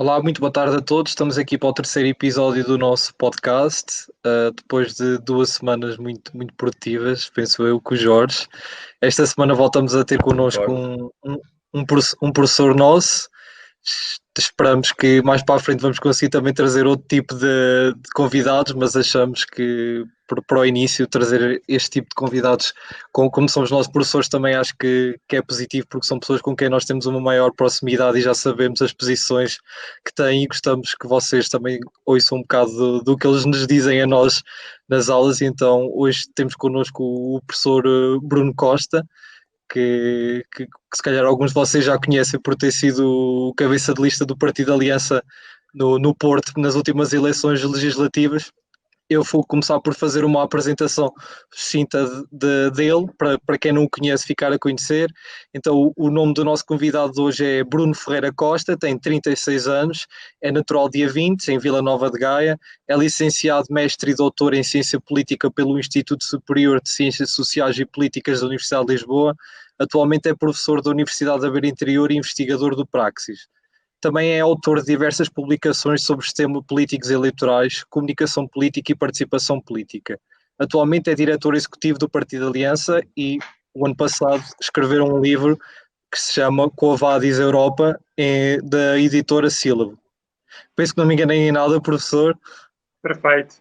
Olá, muito boa tarde a todos. Estamos aqui para o terceiro episódio do nosso podcast, depois de 2 semanas muito produtivas, penso eu, com o Jorge. Esta semana voltamos a ter connosco Concordo. um professor nosso. Esperamos que mais para a frente vamos conseguir também trazer outro tipo de convidados, mas achamos que para o início trazer este tipo de convidados, como somos nossos professores, também acho que é positivo, porque são pessoas com quem nós temos uma maior proximidade e já sabemos as posições que têm, e gostamos que vocês também ouçam um bocado do que eles nos dizem a nós nas aulas. E então hoje temos connosco o professor Bruno Costa, que se calhar alguns de vocês já conhecem por ter sido o cabeça de lista do Partido Aliança no Porto nas últimas eleições legislativas. Eu vou começar por fazer uma apresentação sucinta dele, para quem não o conhece ficar a conhecer. Então, o nome do nosso convidado de hoje é Bruno Ferreira Costa, tem 36 anos, é natural de Avintes, em Vila Nova de Gaia, é licenciado, mestre e doutor em Ciência Política pelo Instituto Superior de Ciências Sociais e Políticas da Universidade de Lisboa. Atualmente é professor da Universidade da Beira Interior e investigador do Praxis. Também é autor de diversas publicações sobre sistemas políticos eleitorais, comunicação política e participação política. Atualmente é diretor executivo do Partido Aliança e, o ano passado, escreveram um livro que se chama Quo Europa, da editora Sílabo. Penso que não me enganei em nada, professor. Perfeito.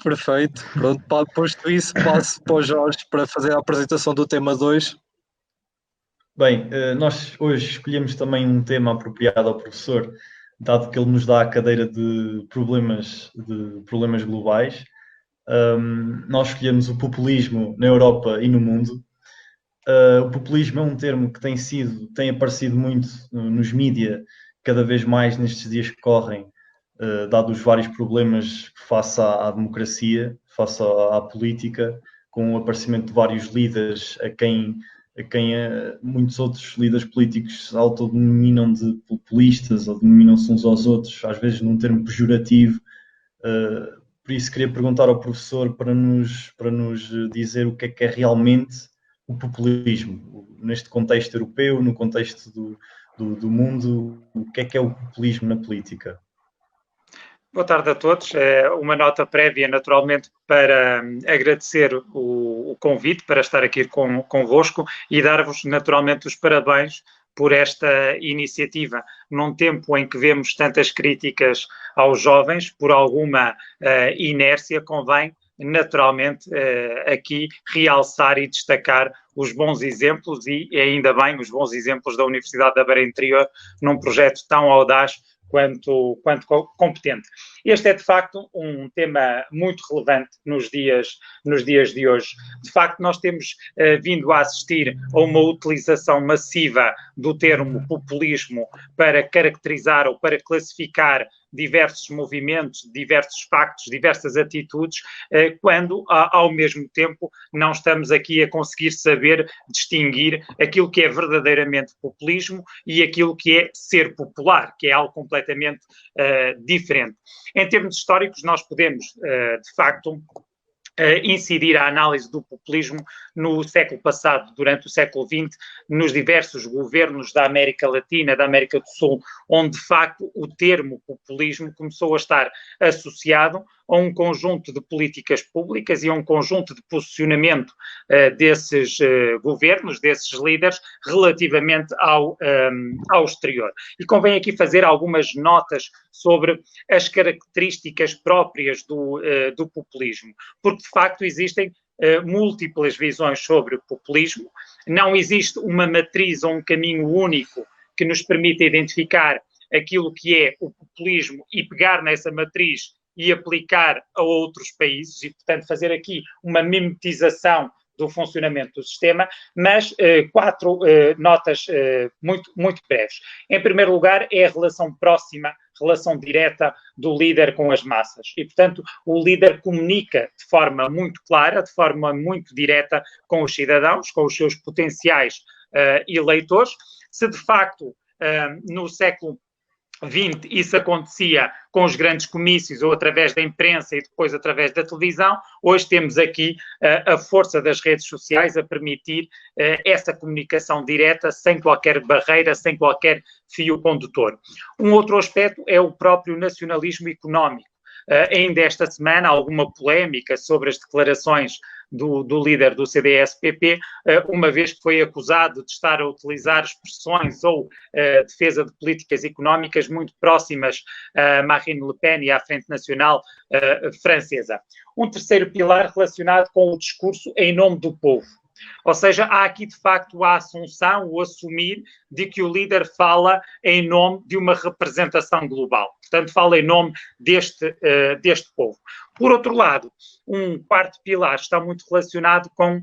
Perfeito. Pronto, posto isso, passo para o Jorge para fazer a apresentação do tema 2. Bem, nós hoje escolhemos também um tema apropriado ao professor, dado que ele nos dá a cadeira de problemas globais. Nós escolhemos o populismo na Europa e no mundo. O populismo é um termo que tem aparecido muito nos mídia, cada vez mais nestes dias que correm, dado os vários problemas face à democracia, face à política, com o aparecimento de vários líderes a quem muitos outros líderes políticos se autodenominam de populistas ou denominam-se uns aos outros, às vezes num termo pejorativo. Por isso queria perguntar ao professor para nos dizer o que é realmente o populismo, neste contexto europeu, no contexto do mundo, o que é o populismo na política? Boa tarde a todos. Uma nota prévia, naturalmente, para agradecer o convite para estar aqui convosco e dar-vos, naturalmente, os parabéns por esta iniciativa. Num tempo em que vemos tantas críticas aos jovens, por alguma inércia, convém, naturalmente, aqui realçar e destacar os bons exemplos e, ainda bem, os bons exemplos da Universidade da Beira Interior num projeto tão audaz quanto competente. Este é, de facto, um tema muito relevante nos dias de hoje. De facto, nós temos vindo a assistir a uma utilização massiva do termo populismo para caracterizar ou para classificar diversos movimentos, diversos factos, diversas atitudes, quando, ao mesmo tempo, não estamos aqui a conseguir saber distinguir aquilo que é verdadeiramente populismo e aquilo que é ser popular, que é algo completamente diferente. Em termos históricos, nós podemos, de facto, incidir a análise do populismo no século passado, durante o século XX, nos diversos governos da América Latina, da América do Sul, onde, de facto, o termo populismo começou a estar associado a um conjunto de políticas públicas e a um conjunto de posicionamento desses governos, desses líderes, relativamente ao exterior. E convém aqui fazer algumas notas sobre as características próprias do populismo, porque de facto existem múltiplas visões sobre o populismo, não existe uma matriz ou um caminho único que nos permita identificar aquilo que é o populismo e pegar nessa matriz e aplicar a outros países e, portanto, fazer aqui uma mimetização do funcionamento do sistema, mas quatro notas muito breves. Em primeiro lugar, é a relação próxima, relação direta do líder com as massas. E, portanto, o líder comunica de forma muito clara, de forma muito direta com os cidadãos, com os seus potenciais eleitores. Se, de facto, no século XX isso acontecia com os grandes comícios ou através da imprensa e depois através da televisão. Hoje temos aqui a força das redes sociais a permitir essa comunicação direta sem qualquer barreira, sem qualquer fio condutor. Um outro aspecto é o próprio nacionalismo económico. Ainda esta semana, alguma polémica sobre as declarações do líder do CDS-PP, uma vez que foi acusado de estar a utilizar expressões ou defesa de políticas económicas muito próximas a Marine Le Pen e à Frente Nacional francesa. Um terceiro pilar relacionado com o discurso em nome do povo. Ou seja, há aqui de facto a assunção, o assumir de que o líder fala em nome de uma representação global. Portanto, fala em nome deste povo. Por outro lado, um quarto pilar está muito relacionado com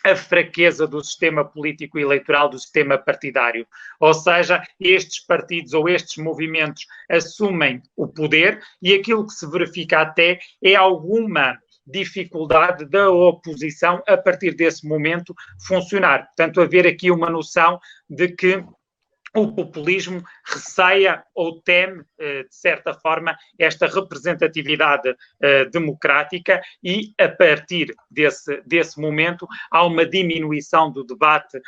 a fraqueza do sistema político e eleitoral, do sistema partidário. Ou seja, estes partidos ou estes movimentos assumem o poder e aquilo que se verifica até é alguma dificuldade da oposição a partir desse momento funcionar. Portanto, haver aqui uma noção de que o populismo receia ou teme, de certa forma, esta representatividade democrática e, a partir desse momento, há uma diminuição do debate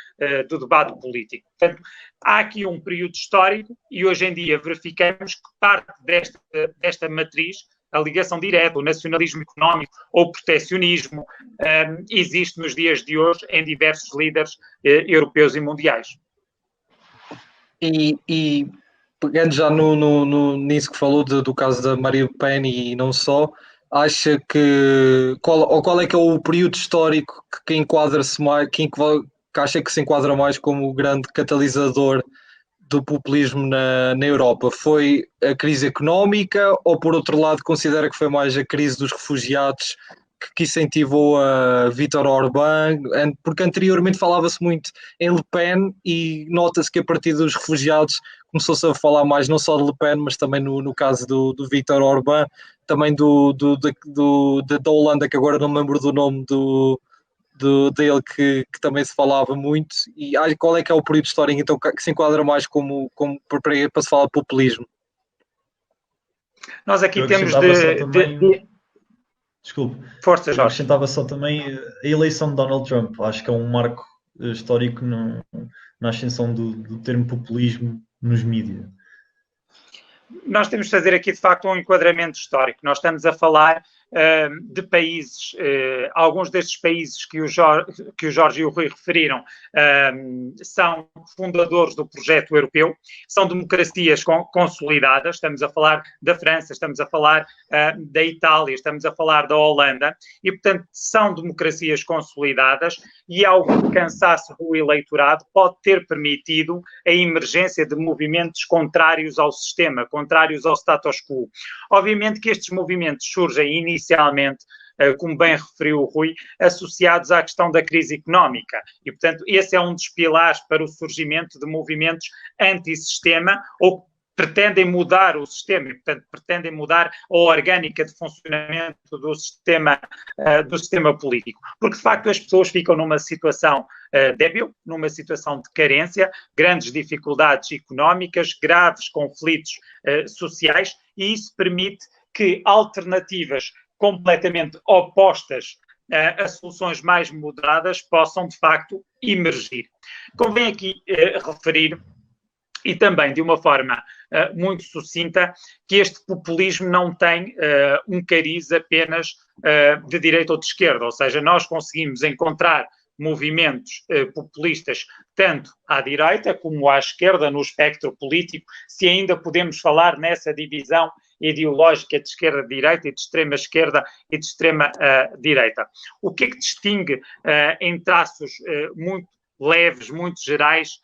político. Portanto, há aqui um período histórico e, hoje em dia, verificamos que parte desta matriz, a ligação direta, o nacionalismo económico ou o proteccionismo, existe nos dias de hoje em diversos líderes europeus e mundiais. E pegando já nisso que falou do caso da Marine Le Pen e não só, acha que qual é que é o período histórico que enquadra-se mais, que acha que se enquadra mais como o grande catalisador do populismo na Europa? Foi a crise económica ou, por outro lado, considera que foi mais a crise dos refugiados que incentivou a Viktor Orbán? Porque anteriormente falava-se muito em Le Pen e nota-se que a partir dos refugiados começou-se a falar mais não só de Le Pen, mas também no caso do Viktor Orbán, também da Holanda, que agora não me lembro do nome dele, que também se falava muito. E qual é que é o período histórico então que se enquadra mais como para se falar de populismo? Nós aqui temos Desculpe. Força, Jorge. Acrescentava só também a eleição de Donald Trump. Acho que é um marco histórico na ascensão do termo populismo nos mídias. Nós temos de fazer aqui, de facto, um enquadramento histórico. Nós estamos a falar de países, alguns destes países que o Jorge e o Rui referiram, são fundadores do projeto europeu, são democracias consolidadas, estamos a falar da França, estamos a falar da Itália, estamos a falar da Holanda, e, portanto, são democracias consolidadas e algum cansaço do eleitorado pode ter permitido a emergência de movimentos contrários ao sistema, contrários ao status quo. Obviamente que estes movimentos surgem inicialmente, como bem referiu o Rui, associados à questão da crise económica. E, portanto, esse é um dos pilares para o surgimento de movimentos antissistema ou pretendem mudar o sistema e, portanto, pretendem mudar a orgânica de funcionamento do sistema político. Porque, de facto, as pessoas ficam numa situação débil, numa situação de carência, grandes dificuldades económicas, graves conflitos sociais, e isso permite que alternativas completamente opostas a soluções mais moderadas possam, de facto, emergir. Convém aqui referir, e também de uma forma muito sucinta, que este populismo não tem um cariz apenas de direita ou de esquerda, ou seja, nós conseguimos encontrar movimentos populistas tanto à direita como à esquerda no espectro político, se ainda podemos falar nessa divisão ideológica de esquerda-direita e de extrema-esquerda e de extrema-direita. O que é que distingue em traços muito leves, muito gerais,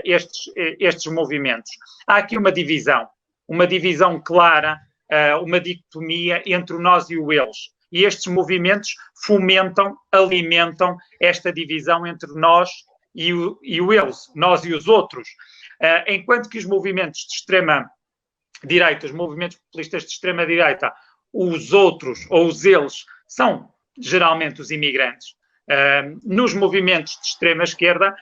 estes movimentos? Há aqui uma divisão clara, uma dicotomia entre o nós e o eles. E estes movimentos fomentam, alimentam esta divisão entre nós e o eles, nós e os outros. Enquanto que os movimentos de extrema-direita, os movimentos populistas de extrema-direita, os outros ou os eles, são geralmente os imigrantes. Nos movimentos de extrema-esquerda,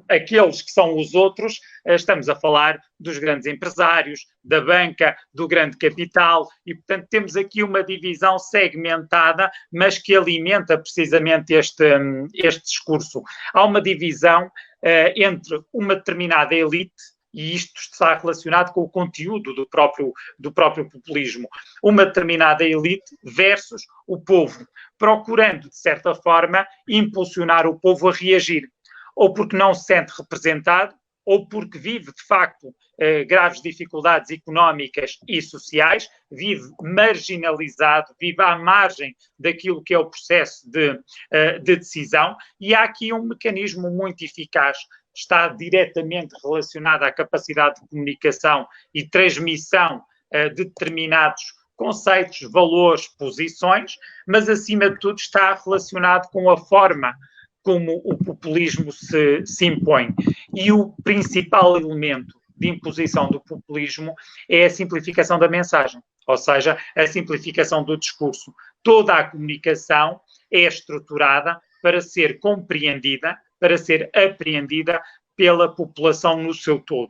aqueles que são os outros, estamos a falar dos grandes empresários, da banca, do grande capital, e, portanto, temos aqui uma divisão segmentada, mas que alimenta precisamente este discurso. Há uma divisão entre uma determinada elite, e isto está relacionado com o conteúdo do próprio populismo, uma determinada elite versus o povo, procurando, de certa forma, impulsionar o povo a reagir, ou porque não se sente representado, ou porque vive, de facto, graves dificuldades económicas e sociais, vive marginalizado, vive à margem daquilo que é o processo de decisão, e há aqui um mecanismo muito eficaz, está diretamente relacionado à capacidade de comunicação e transmissão de determinados conceitos, valores, posições, mas, acima de tudo, está relacionado com a forma como o populismo se impõe. E o principal elemento de imposição do populismo é a simplificação da mensagem, ou seja, a simplificação do discurso. Toda a comunicação é estruturada para ser compreendida, para ser apreendida pela população no seu todo.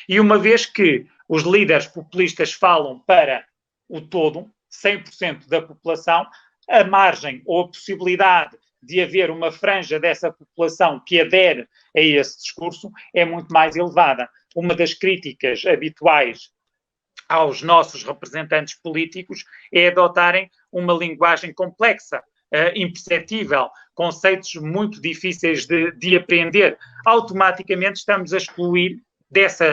E uma vez que os líderes populistas falam para o todo, 100% da população, a margem ou a possibilidade de haver uma franja dessa população que adere a esse discurso é muito mais elevada. Uma das críticas habituais aos nossos representantes políticos é adotarem uma linguagem complexa, imperceptível, conceitos muito difíceis de apreender. Automaticamente estamos a excluir desse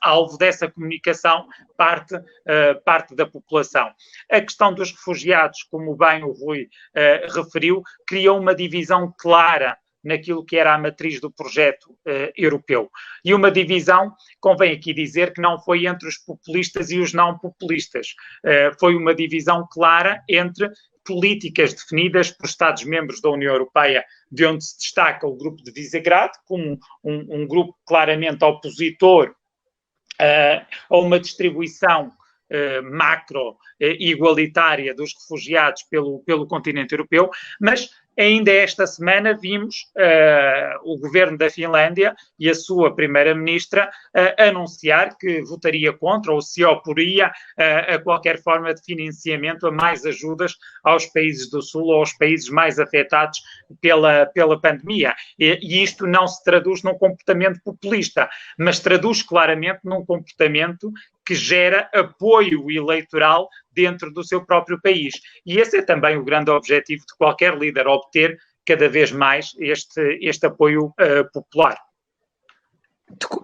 alvo, dessa comunicação, parte da população. A questão dos refugiados, como bem o Rui referiu, criou uma divisão clara naquilo que era a matriz do projeto europeu. E uma divisão, convém aqui dizer, que não foi entre os populistas e os não populistas. Foi uma divisão clara entre políticas definidas por Estados-membros da União Europeia, de onde se destaca o grupo de Visegrado, como um grupo claramente opositor a uma distribuição macro igualitária dos refugiados pelo continente europeu, mas ainda esta semana vimos o governo da Finlândia e a sua primeira-ministra anunciar que votaria contra ou se oporia a qualquer forma de financiamento a mais ajudas aos países do Sul ou aos países mais afetados pela pandemia. E isto não se traduz num comportamento populista, mas traduz claramente num comportamento que gera apoio eleitoral dentro do seu próprio país. E esse é também o grande objetivo de qualquer líder, obter cada vez mais este apoio popular.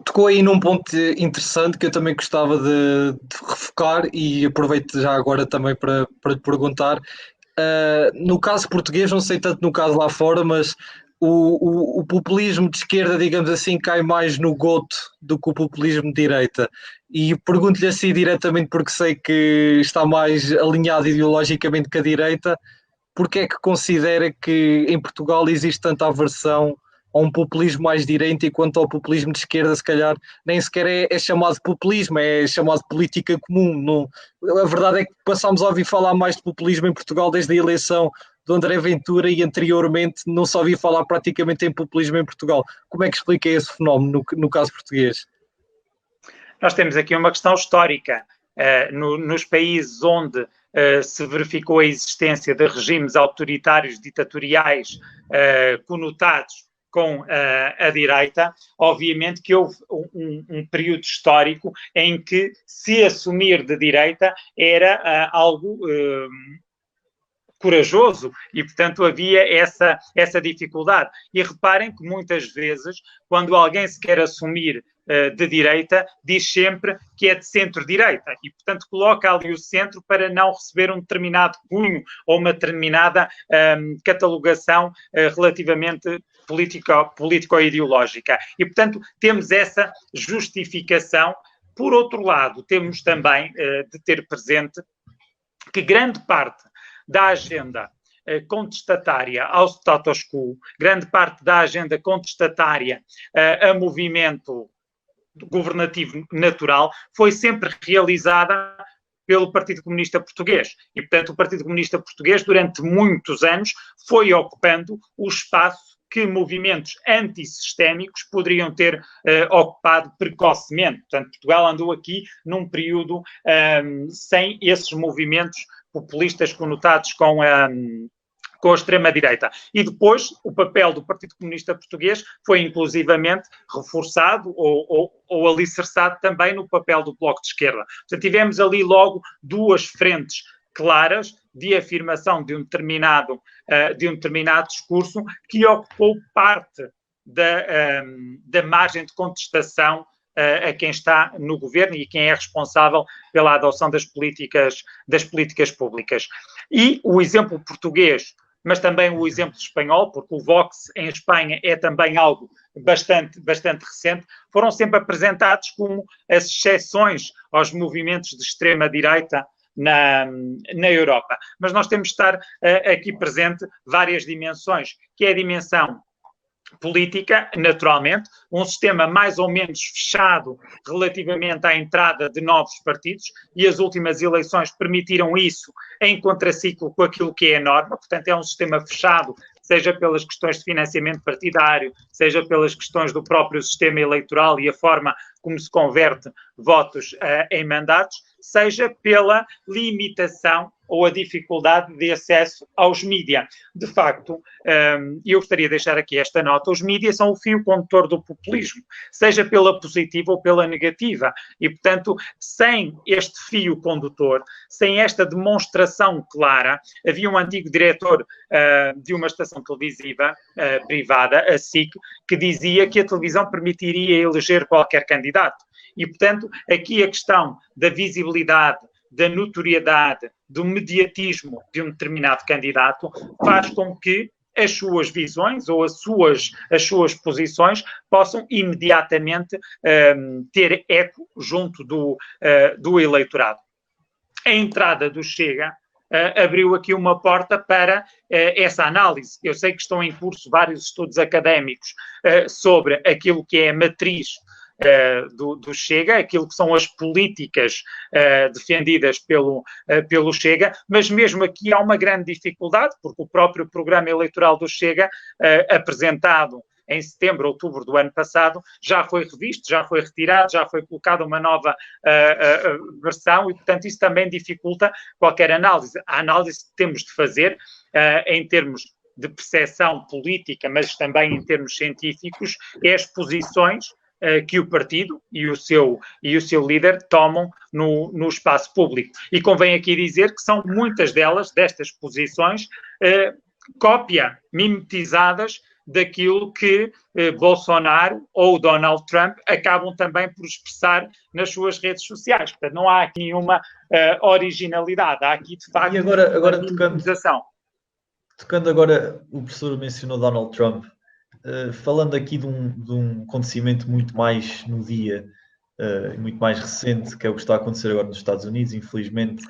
Tocou aí num ponto interessante que eu também gostava de refocar e aproveito já agora também para lhe perguntar. No caso português, não sei tanto no caso lá fora, mas o populismo de esquerda, digamos assim, cai mais no goto do que o populismo de direita. E pergunto-lhe assim diretamente, porque sei que está mais alinhado ideologicamente com a direita, porque é que considera que em Portugal existe tanta aversão a um populismo mais direita, enquanto ao populismo de esquerda, se calhar, nem sequer é chamado populismo, é chamado política comum. Não, a verdade é que passámos a ouvir falar mais de populismo em Portugal desde a eleição do André Ventura e anteriormente não se ouvia falar praticamente em populismo em Portugal. Como é que explica esse fenómeno no caso português? Nós temos aqui uma questão histórica. Nos países onde se verificou a existência de regimes autoritários, ditatoriais, conotados com a direita, obviamente que houve um período histórico em que se assumir de direita era algo corajoso e, portanto, havia essa dificuldade. E reparem que muitas vezes, quando alguém se quer assumir de direita, diz sempre que é de centro-direita e, portanto, coloca ali o centro para não receber um determinado cunho ou uma determinada catalogação relativamente político-ideológica. E, portanto, temos essa justificação. Por outro lado, temos também de ter presente que grande parte da agenda contestatária ao status quo, grande parte da agenda contestatária a movimento governativo natural, foi sempre realizada pelo Partido Comunista Português. E, portanto, o Partido Comunista Português, durante muitos anos, foi ocupando o espaço que movimentos antissistémicos poderiam ter ocupado precocemente. Portanto, Portugal andou aqui num período sem esses movimentos populistas conotados com a extrema-direita. E depois o papel do Partido Comunista Português foi inclusivamente reforçado ou alicerçado também no papel do Bloco de Esquerda. Portanto, tivemos ali logo duas frentes claras de afirmação de um determinado discurso que ocupou parte da margem de contestação a quem está no governo e quem é responsável pela adoção das políticas públicas. E o exemplo português, mas também o exemplo espanhol, porque o Vox em Espanha é também algo bastante recente, foram sempre apresentados como as exceções aos movimentos de extrema-direita na Europa. Mas nós temos de estar aqui presente várias dimensões, que é a dimensão política, naturalmente, um sistema mais ou menos fechado relativamente à entrada de novos partidos, e as últimas eleições permitiram isso em contraciclo com aquilo que é a norma. Portanto, é um sistema fechado, seja pelas questões de financiamento partidário, seja pelas questões do próprio sistema eleitoral e a forma como se converte votos em mandatos, seja pela limitação ou a dificuldade de acesso aos mídia. De facto, eu gostaria de deixar aqui esta nota: os mídias são o fio condutor do populismo, seja pela positiva ou pela negativa, e, portanto, sem este fio condutor, sem esta demonstração clara, havia um antigo diretor de uma estação televisiva privada, a SIC, que dizia que a televisão permitiria eleger qualquer candidato. E, portanto, aqui a questão da visibilidade, da notoriedade, do mediatismo de um determinado candidato faz com que as suas visões ou as suas posições possam imediatamente ter eco junto do eleitorado. A entrada do Chega abriu aqui uma porta para essa análise. Eu sei que estão em curso vários estudos académicos sobre aquilo que é a matriz do Chega, aquilo que são as políticas defendidas pelo Chega, mas mesmo aqui há uma grande dificuldade, porque o próprio programa eleitoral do Chega, apresentado em setembro, outubro do ano passado, já foi revisto, já foi retirado, já foi colocada uma nova versão, e, portanto, isso também dificulta qualquer análise. A análise que temos de fazer em termos de percepção política, mas também em termos científicos, é as posições que o partido e o seu líder tomam no espaço público. E convém aqui dizer que são muitas destas posições, cópia, mimetizadas daquilo que Bolsonaro ou Donald Trump acabam também por expressar nas suas redes sociais. Portanto, não há aqui nenhuma originalidade, há aqui, de facto, e agora uma mimetização. Tocando agora, o professor mencionou Donald Trump. Falando aqui de um acontecimento muito mais no dia, muito mais recente, que é o que está a acontecer agora nos Estados Unidos, infelizmente,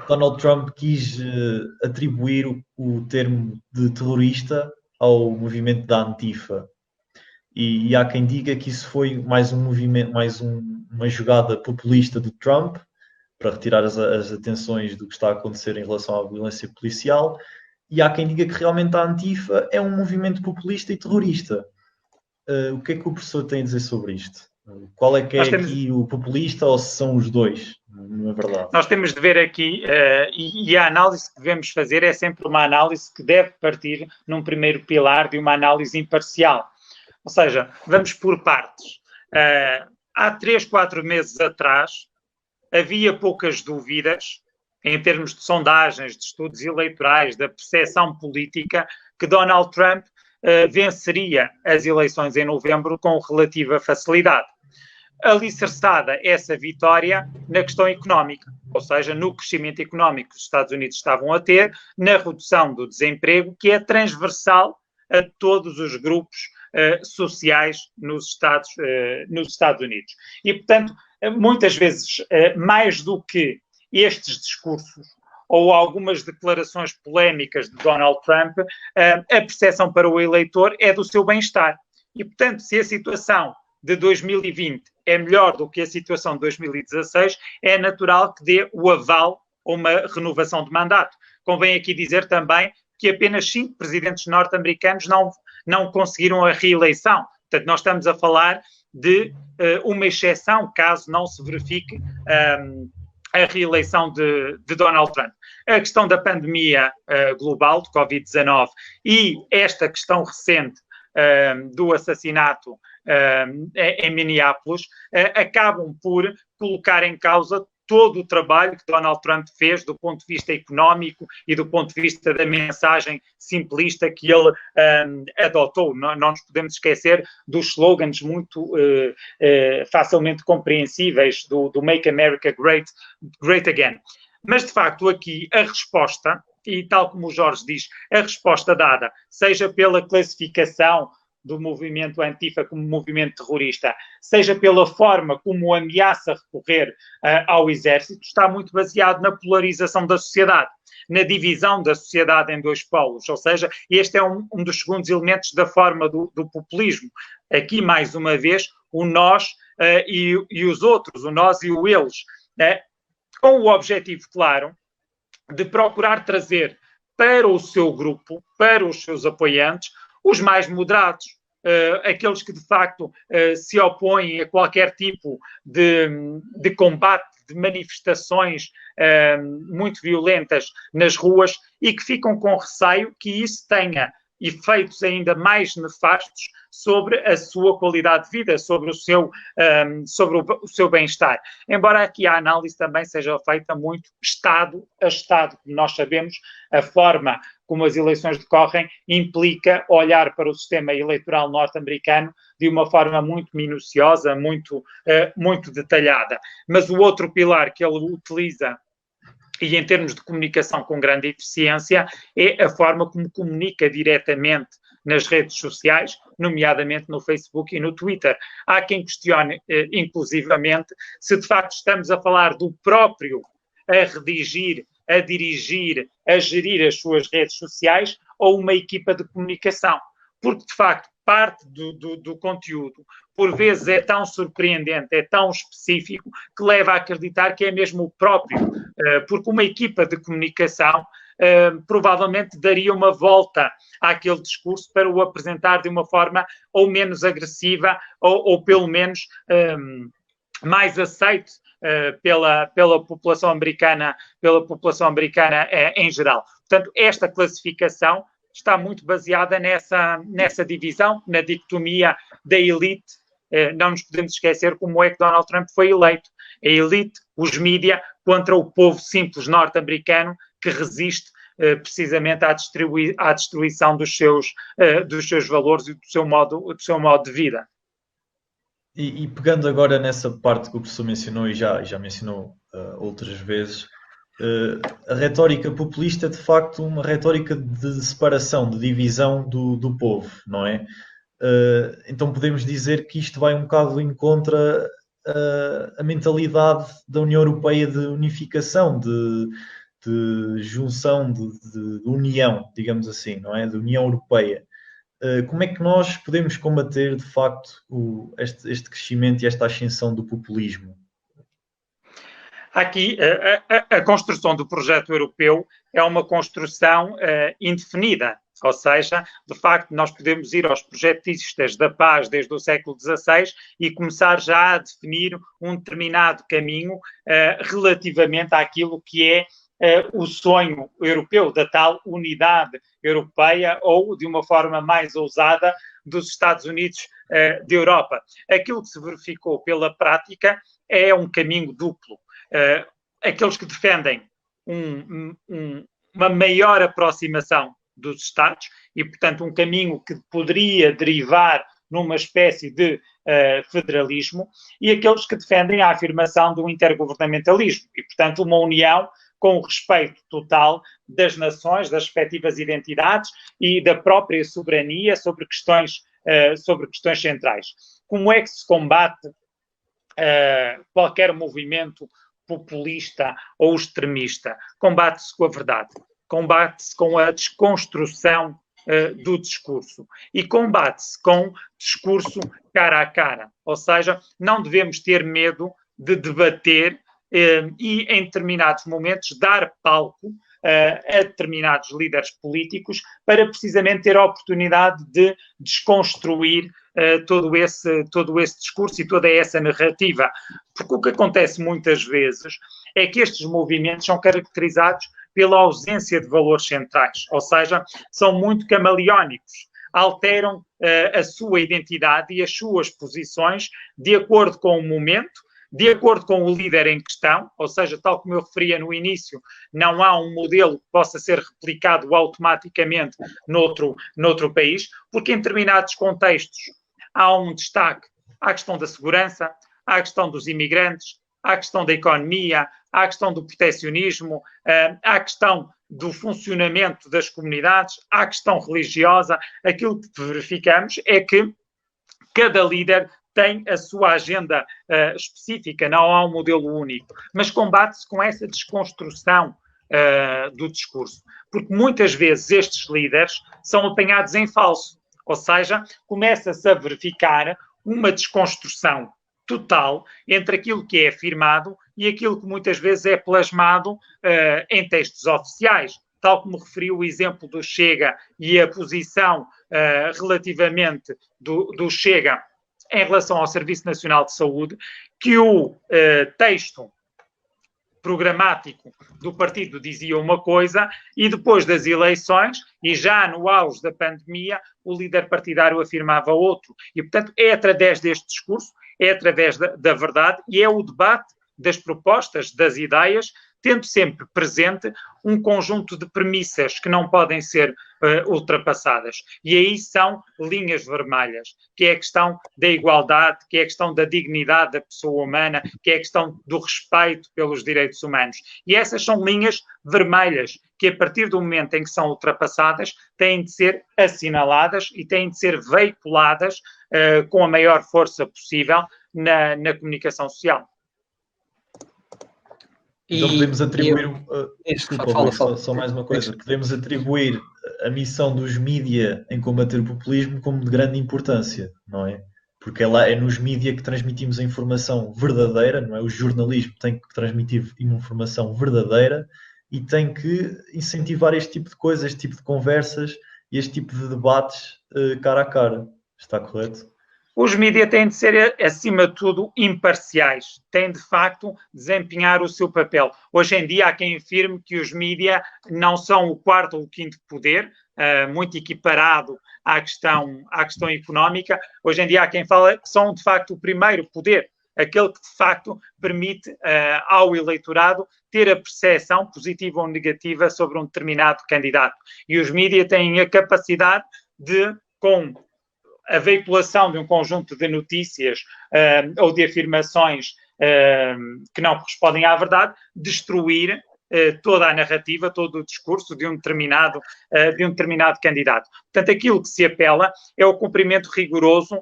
Donald Trump quis atribuir o termo de terrorista ao movimento da Antifa. E há quem diga que isso foi mais um movimento, uma jogada populista de Trump para retirar as atenções do que está a acontecer em relação à violência policial. E há quem diga que realmente a Antifa é um movimento populista e terrorista. O que é que o professor tem a dizer sobre isto? Qual é que é aqui o populista, ou se são os dois, na verdade? Nós temos de ver aqui, e a análise que devemos fazer é sempre uma análise que deve partir num primeiro pilar de uma análise imparcial. Ou seja, vamos por partes. Há 3, 4 meses atrás, havia poucas dúvidas, em termos de sondagens, de estudos eleitorais, da percepção política, que Donald Trump venceria as eleições em novembro com relativa facilidade. Alicerçada essa vitória na questão económica, ou seja, no crescimento económico que os Estados Unidos estavam a ter, na redução do desemprego, que é transversal a todos os grupos sociais nos Estados Unidos. E, portanto, muitas vezes, mais do que estes discursos ou algumas declarações polémicas de Donald Trump, a percepção para o eleitor é do seu bem-estar. E, portanto, se a situação de 2020 é melhor do que a situação de 2016, é natural que dê o aval a uma renovação de mandato. Convém aqui dizer também que apenas 5 presidentes norte-americanos não conseguiram a reeleição. Portanto, nós estamos a falar de uma exceção, caso não se verifique a reeleição de Donald Trump. A questão da pandemia global, de Covid-19, e esta questão recente do assassinato em Minneapolis, acabam por colocar em causa todo o trabalho que Donald Trump fez do ponto de vista económico e do ponto de vista da mensagem simplista que ele adotou. Não nos podemos esquecer dos slogans muito facilmente compreensíveis do Make America Great Again. Mas, de facto, aqui a resposta, e tal como o Jorge diz, a resposta dada, seja pela classificação do movimento Antifa como movimento terrorista, seja pela forma como ameaça recorrer ao exército, está muito baseado na polarização da sociedade, na divisão da sociedade em 2 polos, ou seja, este é um dos segundos elementos da forma do populismo. Aqui, mais uma vez, o nós e os outros, o nós e o eles, com o objetivo claro de procurar trazer para o seu grupo, para os seus apoiantes, os mais moderados, aqueles que de facto se opõem a qualquer tipo de combate, de manifestações muito violentas nas ruas e que ficam com receio que isso tenha efeitos ainda mais nefastos sobre a sua qualidade de vida, sobre o seu bem-estar. Embora aqui a análise também seja feita muito Estado a Estado, como nós sabemos, a forma como as eleições decorrem implica olhar para o sistema eleitoral norte-americano de uma forma muito minuciosa, muito detalhada. Mas o outro pilar que ele utiliza, e em termos de comunicação com grande eficiência, é a forma como comunica diretamente nas redes sociais, nomeadamente no Facebook e no Twitter. Há quem questione, inclusivamente, se de facto estamos a falar do próprio a redigir, a dirigir, a gerir as suas redes sociais ou uma equipa de comunicação. Porque, de facto, parte do conteúdo, por vezes, é tão surpreendente, é tão específico, que leva a acreditar que é mesmo o próprio. Porque uma equipa de comunicação provavelmente daria uma volta àquele discurso para o apresentar de uma forma ou menos agressiva ou pelo menos mais aceite pela população americana em geral. Portanto, esta classificação está muito baseada nessa divisão, na dicotomia da elite. Não nos podemos esquecer como é que Donald Trump foi eleito. A elite, os mídia, contra o povo simples norte-americano que resiste precisamente à destruição dos seus valores e do seu modo de vida. E pegando agora nessa parte que o professor mencionou e já mencionou outras vezes, a retórica populista é de facto uma retórica de separação, de divisão do povo, não é? Então podemos dizer que isto vai um bocado em contra a mentalidade da União Europeia de unificação, de junção, de união, digamos assim, não é? De União Europeia. Como é que nós podemos combater, de facto, este crescimento e esta ascensão do populismo? Aqui, a construção do projeto europeu é uma construção indefinida, ou seja, de facto, nós podemos ir aos projetistas da paz desde o século XVI e começar já a definir um determinado caminho relativamente àquilo que é o sonho europeu, da tal unidade europeia ou, de uma forma mais ousada, dos Estados Unidos da Europa. Aquilo que se verificou pela prática é um caminho duplo. Aqueles que defendem uma maior aproximação dos Estados e, portanto, um caminho que poderia derivar numa espécie de federalismo, e aqueles que defendem a afirmação do intergovernamentalismo e, portanto, uma união com o respeito total das nações, das respectivas identidades e da própria soberania sobre questões centrais. Como é que se combate qualquer movimento populista ou extremista? Combate-se com a verdade, combate-se com a desconstrução do discurso e combate-se com discurso cara a cara, ou seja, não devemos ter medo de debater e, em determinados momentos, dar palco a determinados líderes políticos para precisamente ter a oportunidade de desconstruir todo esse discurso e toda essa narrativa. Porque o que acontece muitas vezes é que estes movimentos são caracterizados pela ausência de valores centrais, ou seja, são muito camaleónicos, alteram a sua identidade e as suas posições de acordo com o momento, de acordo com o líder em questão, ou seja, tal como eu referia no início, não há um modelo que possa ser replicado automaticamente noutro país, porque em determinados contextos há um destaque à questão da segurança, à questão dos imigrantes, à questão da economia, à questão do protecionismo, à questão do funcionamento das comunidades, à questão religiosa. Aquilo que verificamos é que cada líder tem a sua agenda específica, não há um modelo único, mas combate-se com essa desconstrução do discurso, porque muitas vezes estes líderes são apanhados em falso, ou seja, começa-se a verificar uma desconstrução total entre aquilo que é afirmado e aquilo que muitas vezes é plasmado em textos oficiais, tal como referiu o exemplo do Chega e a posição relativamente do Chega em relação ao Serviço Nacional de Saúde, que o texto programático do partido dizia uma coisa e depois das eleições, e já no auge da pandemia, o líder partidário afirmava outro. E, portanto, é através deste discurso, é através da verdade e é o debate das propostas, das ideias, tendo sempre presente um conjunto de premissas que não podem ser ultrapassadas. E aí são linhas vermelhas, que é a questão da igualdade, que é a questão da dignidade da pessoa humana, que é a questão do respeito pelos direitos humanos. E essas são linhas vermelhas que, a partir do momento em que são ultrapassadas, têm de ser assinaladas e têm de ser veiculadas com a maior força possível na comunicação social. Então podemos atribuir, só mais uma coisa, podemos atribuir a missão dos mídia em combater o populismo como de grande importância, não é? Porque é nos mídia que transmitimos a informação verdadeira, não é? O jornalismo tem que transmitir informação verdadeira e tem que incentivar este tipo de coisas, este tipo de conversas e este tipo de debates cara a cara. Está correto? Os mídias têm de ser, acima de tudo, imparciais. Têm, de facto, desempenhar o seu papel. Hoje em dia há quem afirme que os mídias não são o quarto ou o quinto poder, muito equiparado à questão económica. Hoje em dia há quem fala que são, de facto, o primeiro poder, aquele que, de facto, permite ao eleitorado ter a percepção positiva ou negativa sobre um determinado candidato. E os mídias têm a capacidade de, com a veiculação de um conjunto de notícias ou de afirmações que não correspondem à verdade, destruir toda a narrativa, todo o discurso de um determinado candidato. Portanto, aquilo que se apela é o cumprimento rigoroso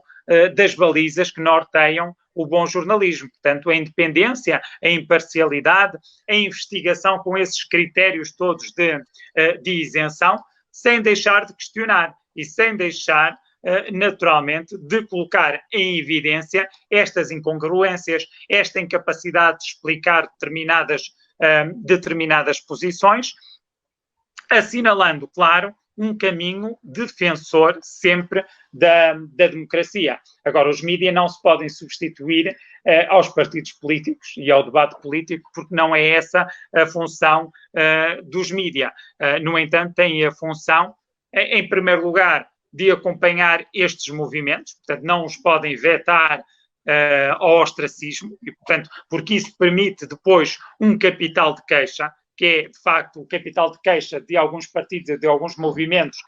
das balizas que norteiam o bom jornalismo. Portanto, a independência, a imparcialidade, a investigação com esses critérios todos de isenção, sem deixar de questionar e sem deixar naturalmente, de colocar em evidência estas incongruências, esta incapacidade de explicar determinadas posições, assinalando, claro, um caminho defensor sempre da democracia. Agora, os mídias não se podem substituir aos partidos políticos e ao debate político, porque não é essa a função dos mídias. No entanto, têm a função, em primeiro lugar, de acompanhar estes movimentos, portanto, não os podem vetar ao ostracismo, e, portanto, porque isso permite depois um capital de queixa, que é, de facto, o capital de queixa de alguns partidos, de alguns movimentos,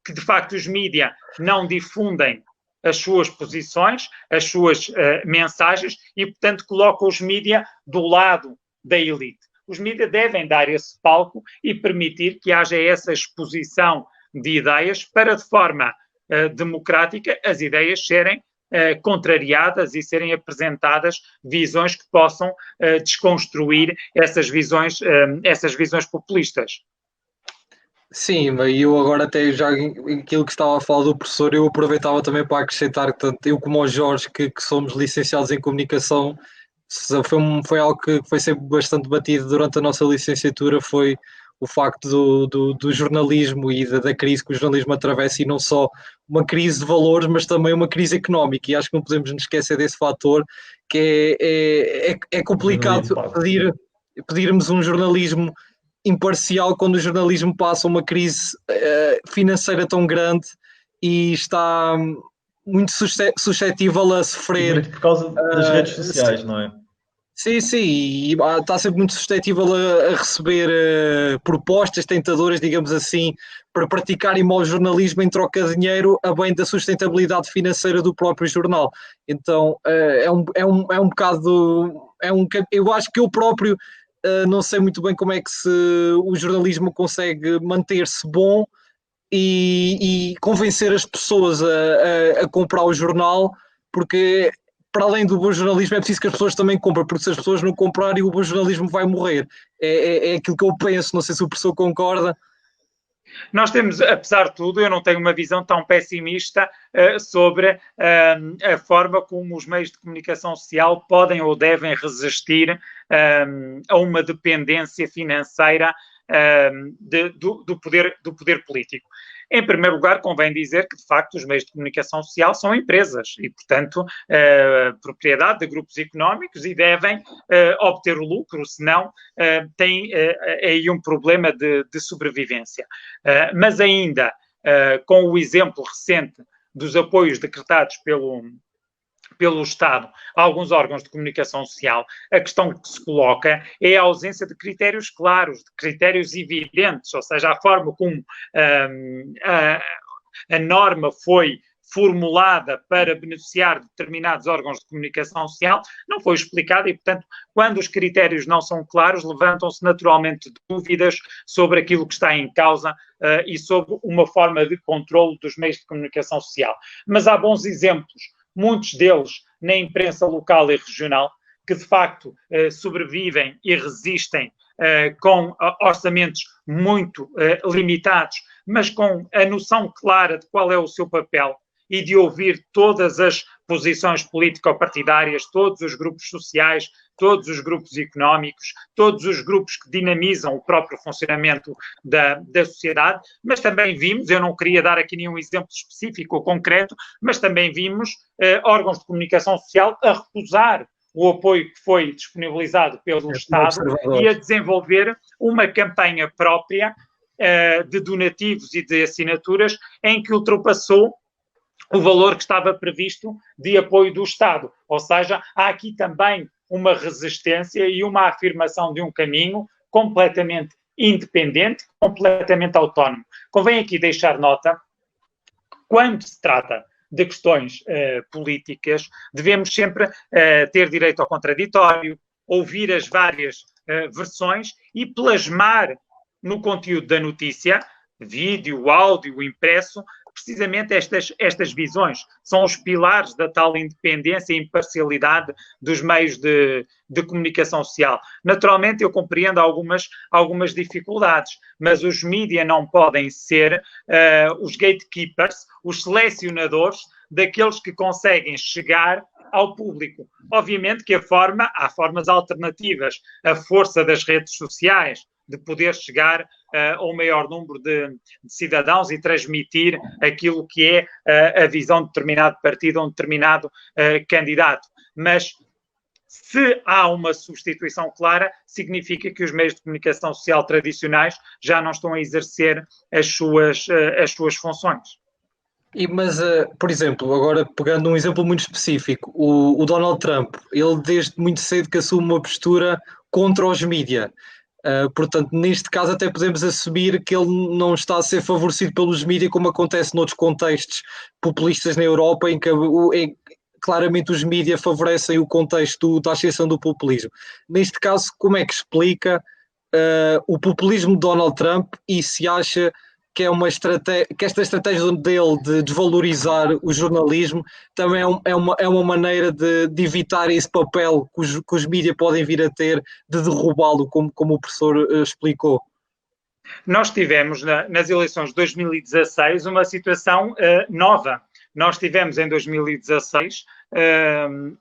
que, de facto, os mídias não difundem as suas posições, as suas mensagens, e, portanto, colocam os mídias do lado da elite. Os mídias devem dar esse palco e permitir que haja essa exposição de ideias para, de forma democrática, as ideias serem contrariadas e serem apresentadas visões que possam desconstruir essas visões populistas. Sim, mas eu agora até já aquilo que estava a falar do professor, eu aproveitava também para acrescentar que tanto eu como o Jorge, que somos licenciados em comunicação, foi algo que foi sempre bastante batido durante a nossa licenciatura, foi o facto do jornalismo e da crise que o jornalismo atravessa, e não só uma crise de valores, mas também uma crise económica, e acho que não podemos nos esquecer desse fator, que é complicado pedirmos um jornalismo imparcial quando o jornalismo passa uma crise financeira tão grande e está muito suscetível a sofrer. Muito por causa das redes sociais, não é? Sim, e está sempre muito suscetível a receber propostas tentadoras, digamos assim, para praticarem mau jornalismo em troca de dinheiro, a bem da sustentabilidade financeira do próprio jornal. Então é um bocado. Eu acho que eu próprio não sei muito bem como é que o jornalismo consegue manter-se bom e convencer as pessoas a comprar o jornal, porque para além do bom jornalismo é preciso que as pessoas também comprem, porque se as pessoas não comprarem, o bom jornalismo vai morrer. É aquilo que eu penso, não sei se o professor concorda. Nós temos, apesar de tudo, eu não tenho uma visão tão pessimista sobre a forma como os meios de comunicação social podem ou devem resistir a uma dependência financeira do poder político. Em primeiro lugar, convém dizer que, de facto, os meios de comunicação social são empresas e, portanto, propriedade de grupos económicos e devem obter o lucro, senão têm aí um problema de sobrevivência. Mas ainda, com o exemplo recente dos apoios decretados pelo Estado a alguns órgãos de comunicação social, a questão que se coloca é a ausência de critérios claros, de critérios evidentes, ou seja, a forma como a norma foi formulada para beneficiar determinados órgãos de comunicação social não foi explicada e, portanto, quando os critérios não são claros, levantam-se naturalmente dúvidas sobre aquilo que está em causa e sobre uma forma de controle dos meios de comunicação social. Mas há bons exemplos, muitos deles na imprensa local e regional, que de facto sobrevivem e resistem com orçamentos muito limitados, mas com a noção clara de qual é o seu papel e de ouvir todas as posições político-partidárias, todos os grupos sociais, todos os grupos económicos, todos os grupos que dinamizam o próprio funcionamento da sociedade, mas também vimos, eu não queria dar aqui nenhum exemplo específico ou concreto, mas também vimos órgãos de comunicação social a recusar o apoio que foi disponibilizado pelo Estado e a desenvolver uma campanha própria de donativos e de assinaturas em que ultrapassou o valor que estava previsto de apoio do Estado. Ou seja, há aqui também uma resistência e uma afirmação de um caminho completamente independente, completamente autónomo. Convém aqui deixar nota, quando se trata de questões políticas, devemos sempre ter direito ao contraditório, ouvir as várias versões e plasmar no conteúdo da notícia, vídeo, áudio, impresso, precisamente estas visões. São os pilares da tal independência e imparcialidade dos meios de comunicação social. Naturalmente, eu compreendo algumas dificuldades, mas os mídia não podem ser os gatekeepers, os selecionadores daqueles que conseguem chegar ao público. Obviamente que há formas alternativas, a força das redes sociais, de poder chegar ao maior número de cidadãos e transmitir aquilo que é a visão de determinado partido ou um determinado candidato. Mas se há uma substituição clara, significa que os meios de comunicação social tradicionais já não estão a exercer as suas funções. Mas, por exemplo, agora pegando um exemplo muito específico, o Donald Trump, ele desde muito cedo que assume uma postura contra os mídia. Portanto, neste caso até podemos assumir que ele não está a ser favorecido pelos mídias, como acontece noutros contextos populistas na Europa, em que claramente os mídias favorecem o contexto da ascensão do populismo. Neste caso, como é que explica o populismo de Donald Trump e se acha que que esta estratégia dele de desvalorizar o jornalismo também é uma maneira de evitar esse papel que os mídias podem vir a ter de derrubá-lo, como o professor explicou? Nós tivemos nas eleições de 2016 uma situação nova. Nós tivemos em 2016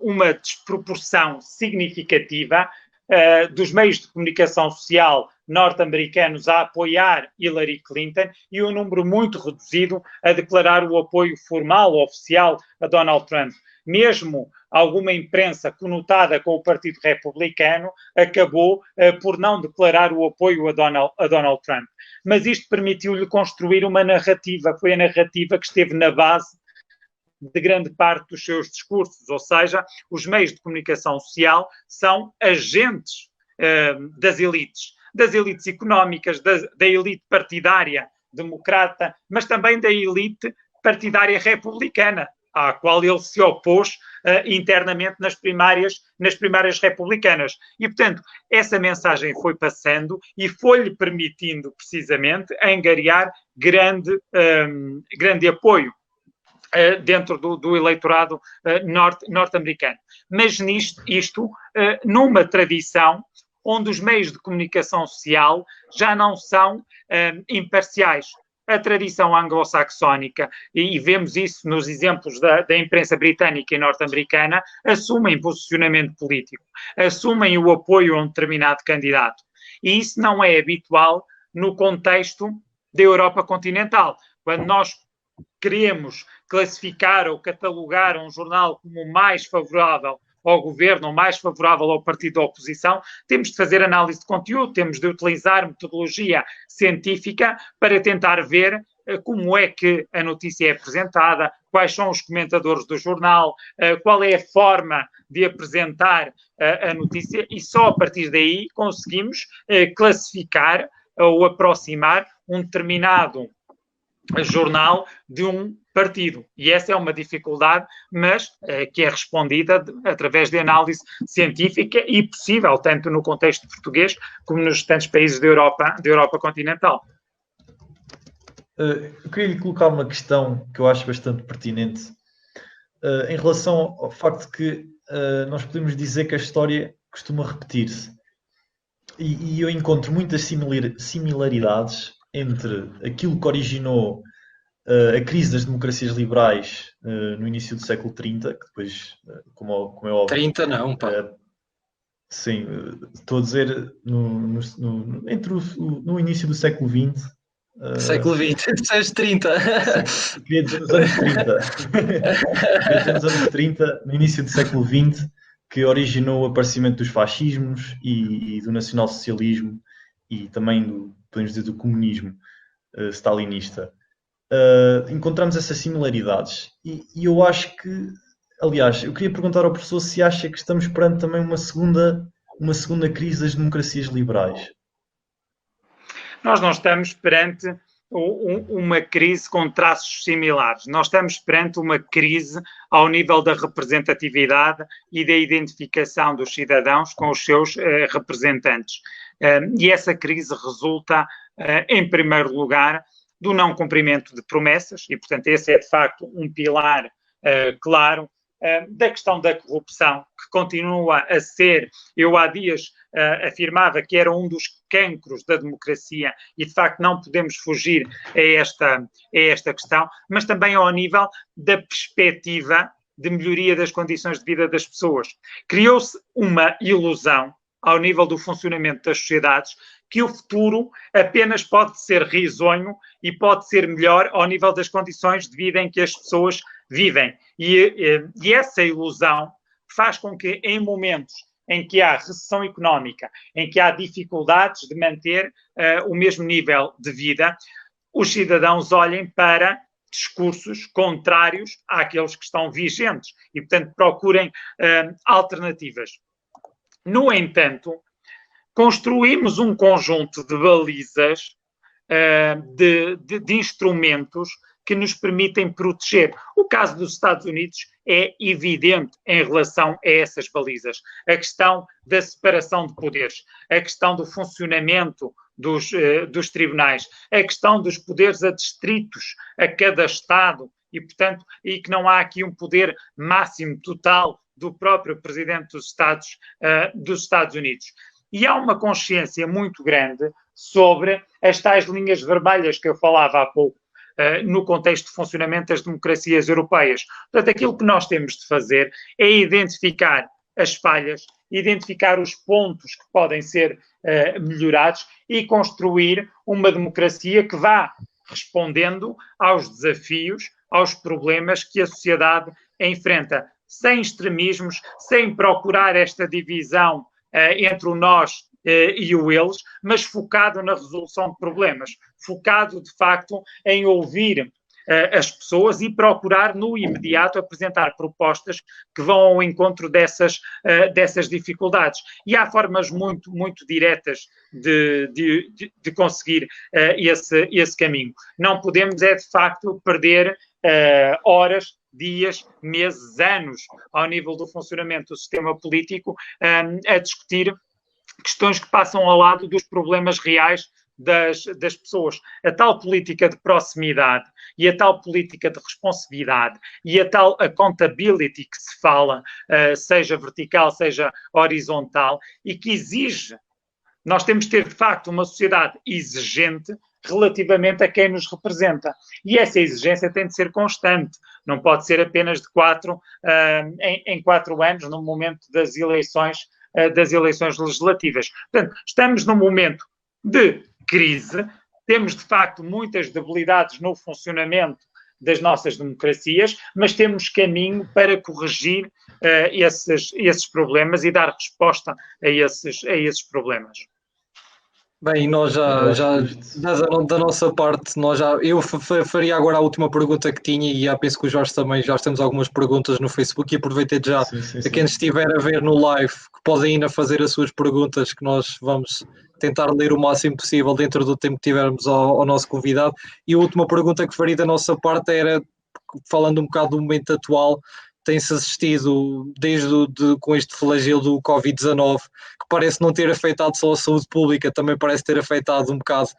uma desproporção significativa dos meios de comunicação social norte-americanos a apoiar Hillary Clinton e um número muito reduzido a declarar o apoio formal, oficial, a Donald Trump. Mesmo alguma imprensa conotada com o Partido Republicano acabou por não declarar o apoio a Donald Trump. Mas isto permitiu-lhe construir uma narrativa, foi a narrativa que esteve na base de grande parte dos seus discursos, ou seja, os meios de comunicação social são agentes das elites económicas, da elite partidária democrata, mas também da elite partidária republicana, à qual ele se opôs internamente nas primárias republicanas. E, portanto, essa mensagem foi passando e foi-lhe permitindo, precisamente, angariar grande apoio dentro do eleitorado norte-americano. Mas isto numa tradição onde os meios de comunicação social já não são imparciais. A tradição anglo-saxónica, e vemos isso nos exemplos da imprensa britânica e norte-americana, assumem posicionamento político, assumem o apoio a um determinado candidato. E isso não é habitual no contexto da Europa continental. Quando nós queremos classificar ou catalogar um jornal como mais favorável ao governo ou mais favorável ao partido da oposição, temos de fazer análise de conteúdo, temos de utilizar metodologia científica para tentar ver como é que a notícia é apresentada, quais são os comentadores do jornal, qual é a forma de apresentar a notícia, e só a partir daí conseguimos classificar ou aproximar um determinado jornal de um partido. E essa é uma dificuldade, mas que é respondida através de análise científica e possível, tanto no contexto português como nos restantes países da Europa continental. Eu queria lhe colocar uma questão que eu acho bastante pertinente em relação ao facto que nós podemos dizer que a história costuma repetir-se. E eu encontro muitas similaridades entre aquilo que originou a crise das democracias liberais no início do século 30, que depois, como é óbvio... 30 não, pá. Sim, estou a dizer no início do século XX. Século XX, disseste 30. Queria dizer nos anos 30. Queria dizer nos anos 30, no início do século XX, que originou o aparecimento dos fascismos e do nacionalsocialismo e também, podemos dizer, do comunismo stalinista. Encontramos essas similaridades e eu acho que, aliás, eu queria perguntar ao professor se acha que estamos perante também uma segunda crise das democracias liberais. Nós não estamos perante uma crise com traços similares. Nós estamos perante uma crise ao nível da representatividade e da identificação dos cidadãos com os seus representantes. E essa crise resulta, em primeiro lugar, do não cumprimento de promessas, e, portanto, esse é, de facto, um pilar claro da questão da corrupção, que continua a ser, eu há dias afirmava que era um dos cancros da democracia e, de facto, não podemos fugir a esta questão, mas também ao nível da perspectiva de melhoria das condições de vida das pessoas. Criou-se uma ilusão ao nível do funcionamento das sociedades que o futuro apenas pode ser risonho e pode ser melhor ao nível das condições de vida em que as pessoas vivem. E essa ilusão faz com que, em momentos em que há recessão económica, em que há dificuldades de manter o mesmo nível de vida, os cidadãos olhem para discursos contrários àqueles que estão vigentes e, portanto, procurem alternativas. No entanto, construímos um conjunto de balizas, de instrumentos que nos permitem proteger. O caso dos Estados Unidos é evidente em relação a essas balizas. A questão da separação de poderes, a questão do funcionamento dos tribunais, a questão dos poderes adstritos a cada Estado e, portanto, e que não há aqui um poder máximo total do próprio Presidente dos Estados Unidos. E há uma consciência muito grande sobre as tais linhas vermelhas que eu falava há pouco, no contexto de funcionamento das democracias europeias. Portanto, aquilo que nós temos de fazer é identificar as falhas, identificar os pontos que podem ser melhorados e construir uma democracia que vá respondendo aos desafios, aos problemas que a sociedade enfrenta, sem extremismos, sem procurar esta divisão entre o nós e o eles, mas focado na resolução de problemas, focado, de facto, em ouvir as pessoas e procurar, no imediato, apresentar propostas que vão ao encontro dessas dificuldades. E há formas muito, muito diretas de conseguir esse caminho. Não podemos, de facto, perder horas, dias, meses, anos, ao nível do funcionamento do sistema político, a discutir questões que passam ao lado dos problemas reais das pessoas. A tal política de proximidade e a tal política de responsividade e a tal accountability que se fala, seja vertical, seja horizontal, e que exige, nós temos de ter, de facto, uma sociedade exigente relativamente a quem nos representa. E essa exigência tem de ser constante, não pode ser apenas de 4 em 4 anos, no momento das eleições legislativas. Portanto, estamos num momento de crise, temos de facto muitas debilidades no funcionamento das nossas democracias, mas temos caminho para corrigir esses problemas e dar resposta a esses problemas. Bem, nós da nossa parte, eu faria agora a última pergunta que tinha, e já penso que o Jorge também, já temos algumas perguntas no Facebook, e aproveitei já a quem estiver a ver no live, que podem ainda fazer as suas perguntas, que nós vamos tentar ler o máximo possível dentro do tempo que tivermos ao nosso convidado. E a última pergunta que faria da nossa parte era, falando um bocado do momento atual, tem-se assistido com este flagelo do Covid-19, que parece não ter afetado só a saúde pública, também parece ter afetado um bocado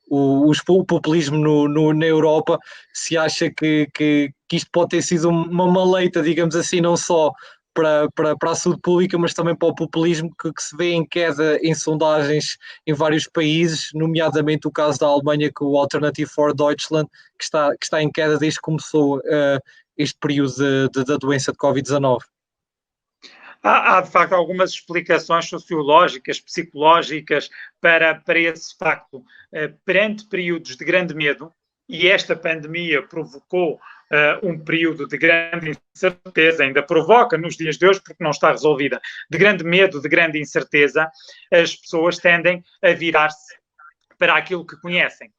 o populismo na Europa. Se acha que isto pode ter sido uma maleita, digamos assim, não só para a saúde pública, mas também para o populismo, que se vê em queda em sondagens em vários países, nomeadamente o caso da Alemanha, com o Alternative for Deutschland, que está em queda desde que começou este período da doença de Covid-19. Há, de facto, algumas explicações sociológicas, psicológicas para esse facto. Perante períodos de grande medo, e esta pandemia provocou um período de grande incerteza, ainda provoca nos dias de hoje, porque não está resolvida, de grande medo, de grande incerteza, as pessoas tendem a virar-se para aquilo que conhecem,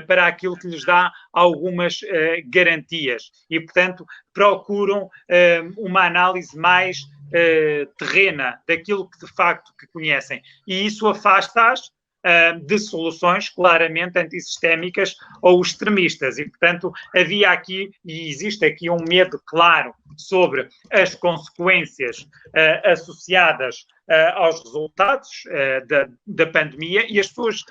para aquilo que lhes dá algumas garantias e, portanto, procuram uma análise mais terrena daquilo que de facto que conhecem, e isso afasta-as de soluções claramente antissistémicas ou extremistas, e portanto havia aqui e existe aqui um medo claro sobre as consequências associadas aos resultados da pandemia, e as pessoas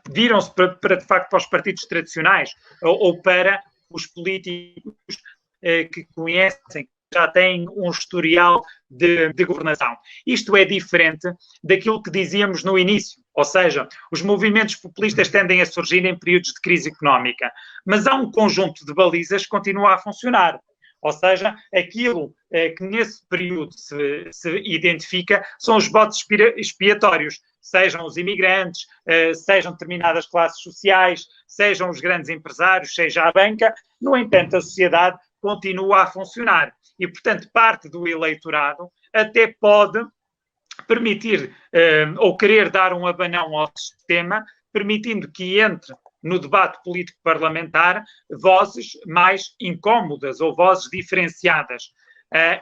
viram-se para de facto para os partidos tradicionais ou para os políticos que conhecem, já têm um historial de governação. Isto é diferente daquilo que dizíamos no início, ou seja, os movimentos populistas tendem a surgir em períodos de crise económica, mas há um conjunto de balizas que continua a funcionar. Ou seja, aquilo que nesse período se identifica são os bodes expiatórios, sejam os imigrantes, sejam determinadas classes sociais, sejam os grandes empresários, seja a banca. No entanto, a sociedade continua a funcionar e, portanto, parte do eleitorado até pode permitir ou querer dar um abanão ao sistema, permitindo que entre no debate político parlamentar vozes mais incómodas ou vozes diferenciadas.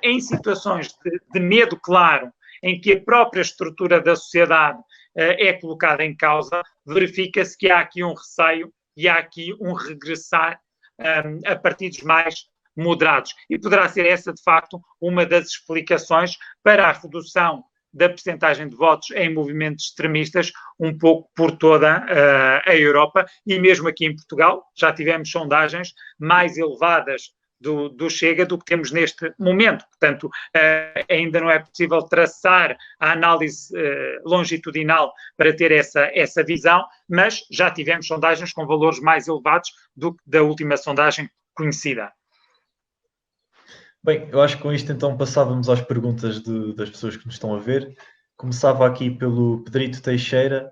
Em situações de medo claro, em que a própria estrutura da sociedade é colocada em causa, verifica-se que há aqui um receio e há aqui um regressar a partidos mais moderados. E poderá ser essa, de facto, uma das explicações para a redução da percentagem de votos em movimentos extremistas um pouco por toda a Europa e mesmo aqui em Portugal. Já tivemos sondagens mais elevadas do Chega do que temos neste momento. Portanto, ainda não é possível traçar a análise longitudinal para ter essa visão, mas já tivemos sondagens com valores mais elevados do que da última sondagem conhecida. Bem, eu acho que com isto então passávamos às perguntas das pessoas que nos estão a ver. Começava aqui pelo Pedrito Teixeira.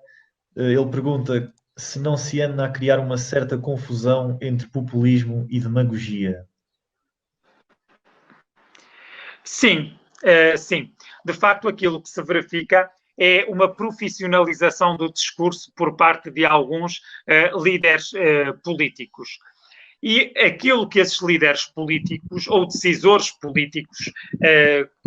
Ele pergunta se não se anda a criar uma certa confusão entre populismo e demagogia. Sim, sim. De facto, aquilo que se verifica é uma profissionalização do discurso por parte de alguns líderes políticos. E aquilo que esses líderes políticos ou decisores políticos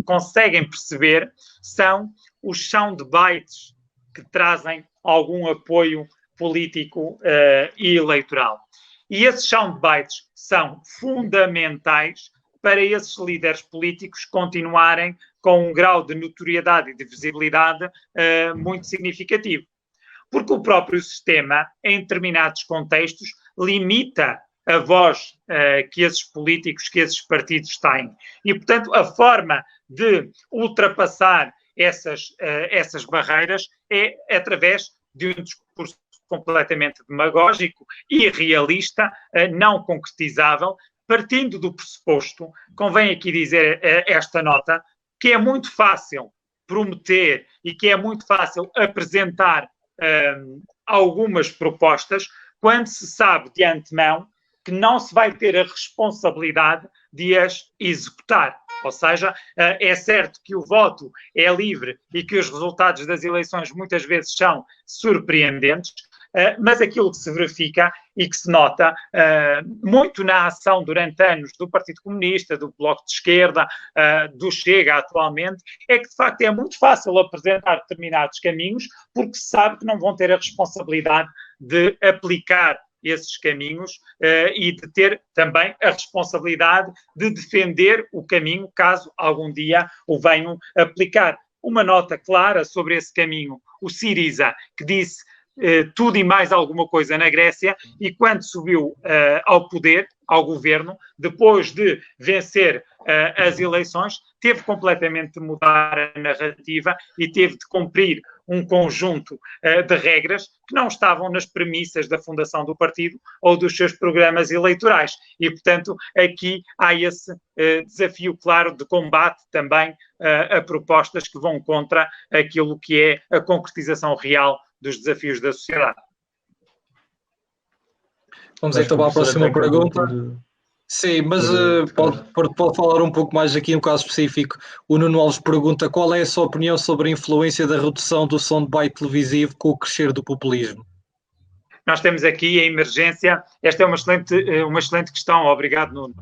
conseguem perceber são os soundbites que trazem algum apoio político e eleitoral. E esses soundbites são fundamentais para esses líderes políticos continuarem com um grau de notoriedade e de visibilidade muito significativo. Porque o próprio sistema, em determinados contextos, limita a voz que esses políticos, que esses partidos têm. E, portanto, a forma de ultrapassar essas barreiras é através de um discurso completamente demagógico, irrealista, não concretizável, partindo do pressuposto, convém aqui dizer esta nota, que é muito fácil prometer e que é muito fácil apresentar algumas propostas quando se sabe de antemão que não se vai ter a responsabilidade de as executar. Ou seja, é certo que o voto é livre e que os resultados das eleições muitas vezes são surpreendentes, mas aquilo que se verifica e que se nota muito na ação durante anos do Partido Comunista, do Bloco de Esquerda, do Chega atualmente, é que de facto é muito fácil apresentar determinados caminhos porque se sabe que não vão ter a responsabilidade de aplicar esses caminhos e de ter também a responsabilidade de defender o caminho caso algum dia o venham aplicar. Uma nota clara sobre esse caminho, o Syriza, que disse tudo e mais alguma coisa na Grécia, e quando subiu ao poder, ao governo, depois de vencer as eleições, teve completamente de mudar a narrativa e teve de cumprir um conjunto de regras que não estavam nas premissas da fundação do partido ou dos seus programas eleitorais. E, portanto, aqui há esse desafio claro de combate também a propostas que vão contra aquilo que é a concretização real dos desafios da sociedade. Vamos então para a próxima pergunta. Sim, mas pode falar um pouco mais aqui no caso específico. O Nuno Alves pergunta qual é a sua opinião sobre a influência da redução do soundbite televisivo com o crescer do populismo. Nós temos aqui a emergência, esta é uma excelente questão, obrigado Nuno.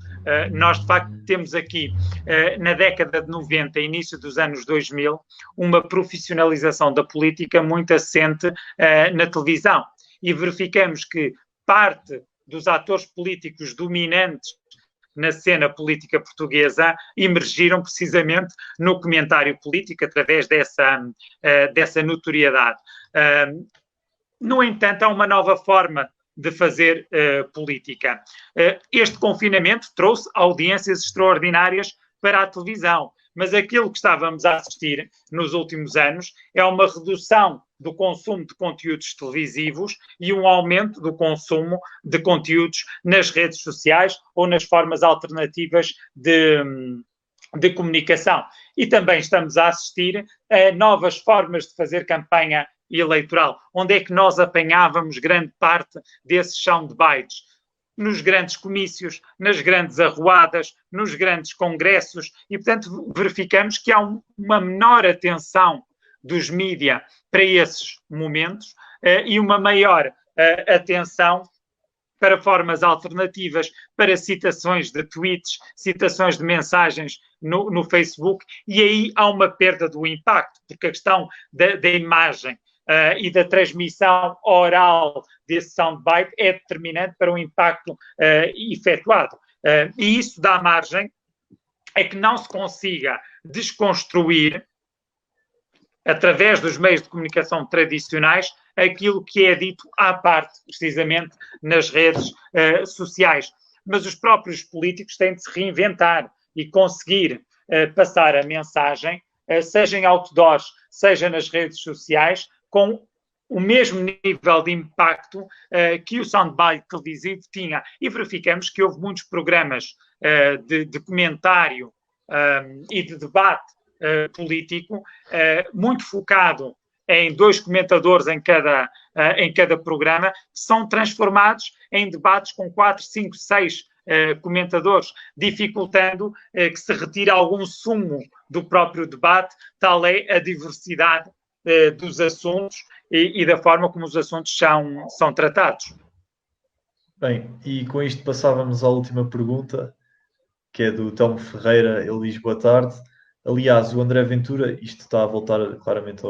Nós de facto temos aqui na década de 90, início dos anos 2000, uma profissionalização da política muito assente na televisão e verificamos que parte dos atores políticos dominantes na cena política portuguesa emergiram precisamente no comentário político através dessa notoriedade. No entanto, há uma nova forma de fazer política. Este confinamento trouxe audiências extraordinárias para a televisão, mas aquilo que estávamos a assistir nos últimos anos é uma redução do consumo de conteúdos televisivos e um aumento do consumo de conteúdos nas redes sociais ou nas formas alternativas de comunicação. E também estamos a assistir a novas formas de fazer campanha eleitoral. Onde é que nós apanhávamos grande parte desses soundbites? Nos grandes comícios, nas grandes arruadas, nos grandes congressos, e, portanto, verificamos que há uma menor atenção dos mídia para esses momentos e uma maior atenção para formas alternativas, para citações de tweets, citações de mensagens no Facebook, e aí há uma perda do impacto, porque a questão da imagem e da transmissão oral desse soundbite é determinante para o impacto efetuado. E isso dá margem a que não se consiga desconstruir, através dos meios de comunicação tradicionais, aquilo que é dito à parte, precisamente, nas redes sociais. Mas os próprios políticos têm de se reinventar e conseguir passar a mensagem, seja em outdoors, seja nas redes sociais, com o mesmo nível de impacto que o soundbite televisivo tinha. E verificamos que houve muitos programas de comentário e de debate político, muito focado em 2 comentadores em cada programa, são transformados em debates com 4, 5, 6 comentadores, dificultando que se retire algum sumo do próprio debate, tal é a diversidade dos assuntos e da forma como os assuntos são tratados. Bem, e com isto passávamos à última pergunta, que é do Telmo Ferreira. Ele diz: boa tarde. Aliás, o André Ventura, isto está a voltar claramente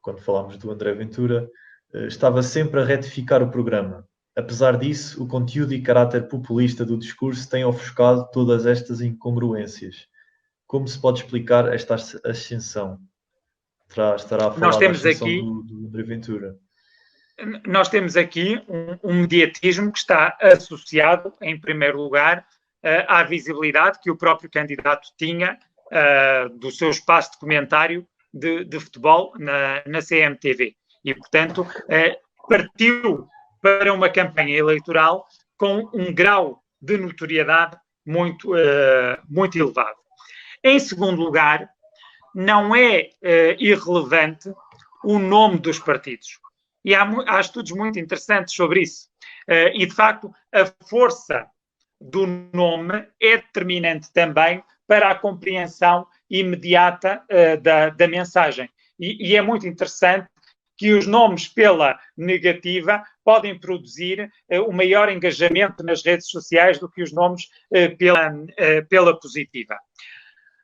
quando falámos do André Ventura, estava sempre a retificar o programa. Apesar disso, o conteúdo e caráter populista do discurso tem ofuscado todas estas incongruências. Como se pode explicar esta ascensão? Estará a falar da ascensão do André Ventura. Nós temos aqui um mediatismo que está associado, em primeiro lugar, à visibilidade que o próprio candidato tinha do seu espaço de comentário de futebol na CMTV. E, portanto, partiu para uma campanha eleitoral com um grau de notoriedade muito elevado. Em segundo lugar, não é irrelevante o nome dos partidos. E há estudos muito interessantes sobre isso. E, de facto, a força do nome é determinante também para a compreensão imediata da mensagem. E é muito interessante que os nomes pela negativa podem produzir o maior engajamento nas redes sociais do que os nomes pela positiva.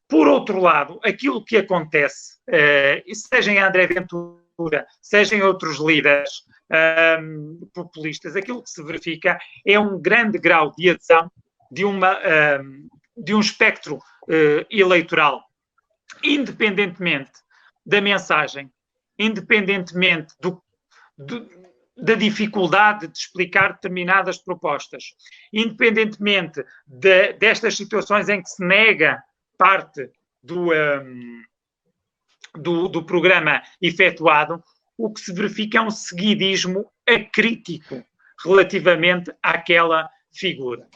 Por outro lado, aquilo que acontece, seja em André Ventura, seja em outros líderes populistas, aquilo que se verifica é um grande grau de adesão de um espectro eleitoral, independentemente da mensagem, independentemente da dificuldade de explicar determinadas propostas, independentemente destas situações em que se nega parte do programa efetuado, o que se verifica é um seguidismo acrítico relativamente àquela figura.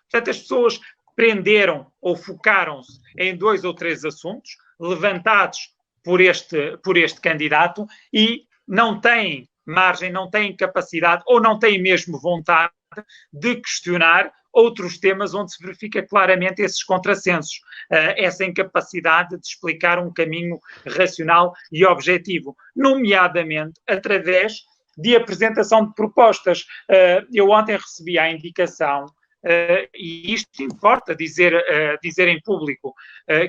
Portanto, as pessoas prenderam ou focaram-se em 2 ou 3 assuntos levantados por este candidato e não têm margem, não têm capacidade ou não têm mesmo vontade de questionar outros temas onde se verifica claramente esses contrassensos, essa incapacidade de explicar um caminho racional e objetivo, nomeadamente através de apresentação de propostas. Eu ontem recebi a indicação, e isto importa dizer em público,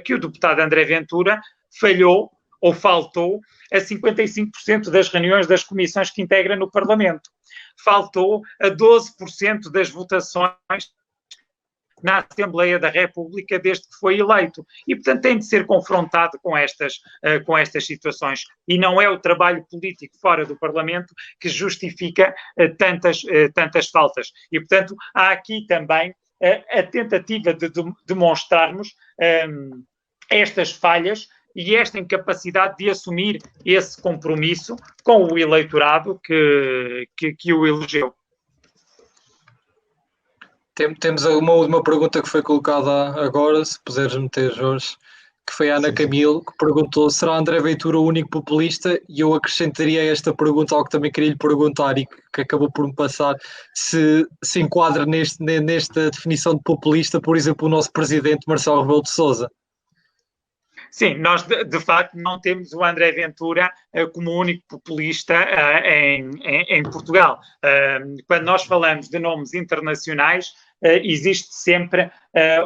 que o deputado André Ventura falhou ou faltou a 55% das reuniões das comissões que integra no Parlamento. Faltou a 12% das votações na Assembleia da República desde que foi eleito. E, portanto, tem de ser confrontado com estas situações. E não é o trabalho político fora do Parlamento que justifica tantas faltas. E, portanto, há aqui também a tentativa de demonstrarmos estas falhas e esta incapacidade de assumir esse compromisso com o eleitorado que o elegeu. Temos uma última pergunta que foi colocada agora, se puderes meter, Jorge, que foi a Ana Camilo, que perguntou: será André Ventura o único populista? E eu acrescentaria esta pergunta ao que também queria lhe perguntar e que acabou por me passar, se enquadra nesta definição de populista, por exemplo, o nosso presidente Marcelo Rebelo de Sousa. Sim, nós de facto não temos o André Ventura como único populista em Portugal. Quando nós falamos de nomes internacionais, existe sempre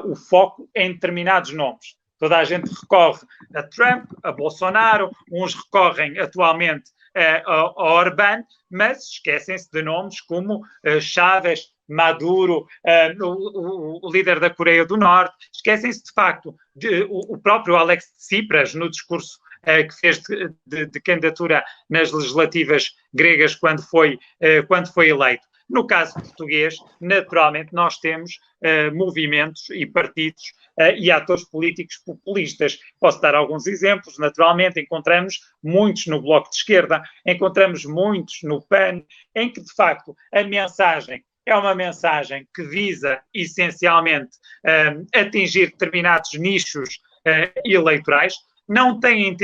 o foco em determinados nomes. Toda a gente recorre a Trump, a Bolsonaro, uns recorrem atualmente a Orbán, mas esquecem-se de nomes como Chávez, Maduro, o líder da Coreia do Norte, esquecem-se de facto o próprio Alex Tsipras no discurso que fez de candidatura nas legislativas gregas quando foi eleito. No caso português, naturalmente, nós temos movimentos e partidos e atores políticos populistas. Posso dar alguns exemplos. Naturalmente, encontramos muitos no Bloco de Esquerda, encontramos muitos no PAN, em que, de facto, a mensagem é uma mensagem que visa, essencialmente, atingir determinados nichos eleitorais, não tem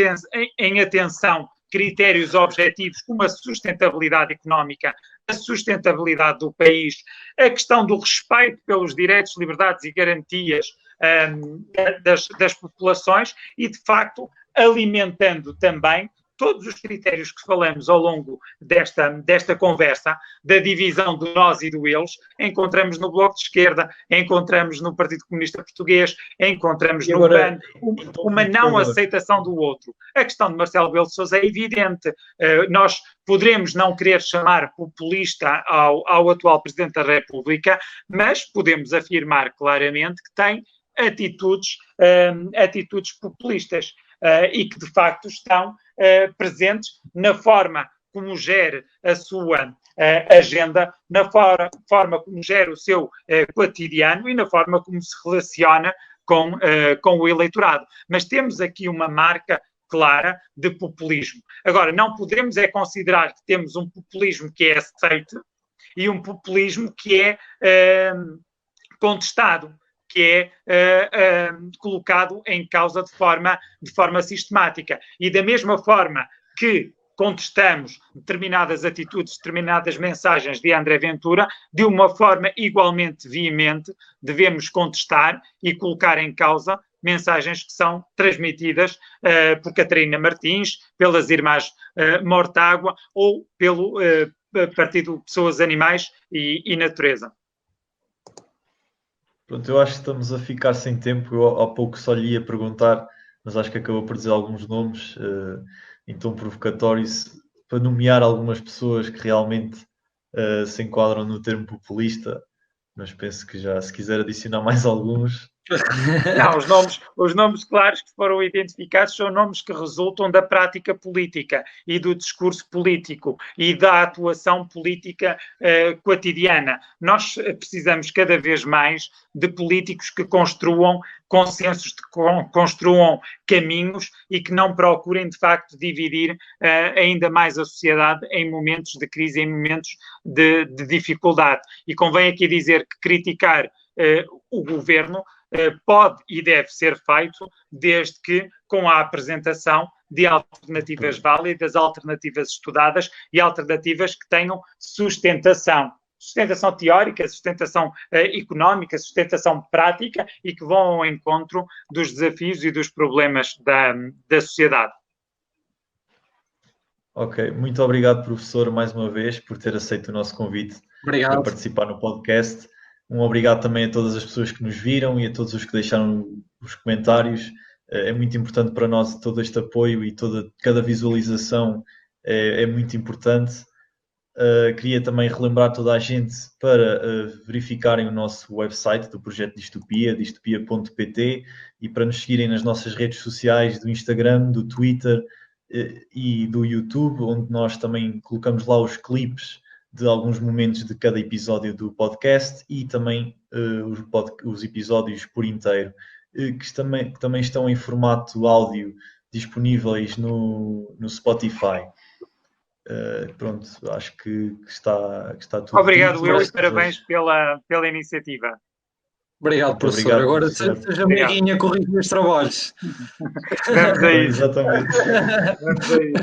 em atenção critérios objetivos como a sustentabilidade económica, a sustentabilidade do país, a questão do respeito pelos direitos, liberdades e garantias das populações e, de facto, alimentando também todos os critérios que falamos ao longo desta conversa, da divisão do nós e do eles, encontramos no Bloco de Esquerda, encontramos no Partido Comunista Português, encontramos no PAN, uma não aceitação do outro. A questão de Marcelo Rebelo de Sousa é evidente. Nós poderemos não querer chamar populista ao atual Presidente da República, mas podemos afirmar claramente que tem atitudes populistas e que, de facto, estão presentes na forma como gera a sua agenda, na forma como gera o seu cotidiano e na forma como se relaciona com o eleitorado. Mas temos aqui uma marca clara de populismo. Agora, não podemos considerar que temos um populismo que é aceito e um populismo que é contestado, que é colocado em causa de forma sistemática. E da mesma forma que contestamos determinadas atitudes, determinadas mensagens de André Ventura, de uma forma igualmente veemente, devemos contestar e colocar em causa mensagens que são transmitidas por Catarina Martins, pelas Irmãs Mortágua ou pelo Partido Pessoas, Animais e Natureza. Pronto, eu acho que estamos a ficar sem tempo. Eu há pouco só lhe ia perguntar, mas acho que acabou por dizer alguns nomes em tom provocatório, para nomear algumas pessoas que realmente se enquadram no termo populista, mas penso que já, se quiser adicionar mais alguns... Não, os nomes claros que foram identificados são nomes que resultam da prática política e do discurso político e da atuação política cotidiana. Nós precisamos cada vez mais de políticos que construam consensos, construam caminhos e que não procurem, de facto, dividir ainda mais a sociedade em momentos de crise, em momentos de dificuldade. E convém aqui dizer que criticar o governo pode e deve ser feito desde que com a apresentação de alternativas válidas, alternativas estudadas e alternativas que tenham sustentação teórica, sustentação económica, sustentação prática e que vão ao encontro dos desafios e dos problemas da sociedade. Ok, muito obrigado, professor, mais uma vez, por ter aceito o nosso convite para participar no podcast. Um obrigado também a todas as pessoas que nos viram e a todos os que deixaram os comentários. É muito importante para nós todo este apoio e cada visualização é muito importante. Queria também relembrar toda a gente para verificarem o nosso website do Projeto Distopia, distopia.pt, e para nos seguirem nas nossas redes sociais do Instagram, do Twitter e do YouTube, onde nós também colocamos lá os clipes de alguns momentos de cada episódio do podcast e também os episódios por inteiro, que também estão em formato áudio disponíveis no Spotify. Pronto, acho que está tudo. Obrigado, Will, e parabéns pela iniciativa. Obrigado, professor. Obrigado, agora seja amiguinha, corrija os trabalhos. Vamos a isso. Exatamente. Vamos a isso.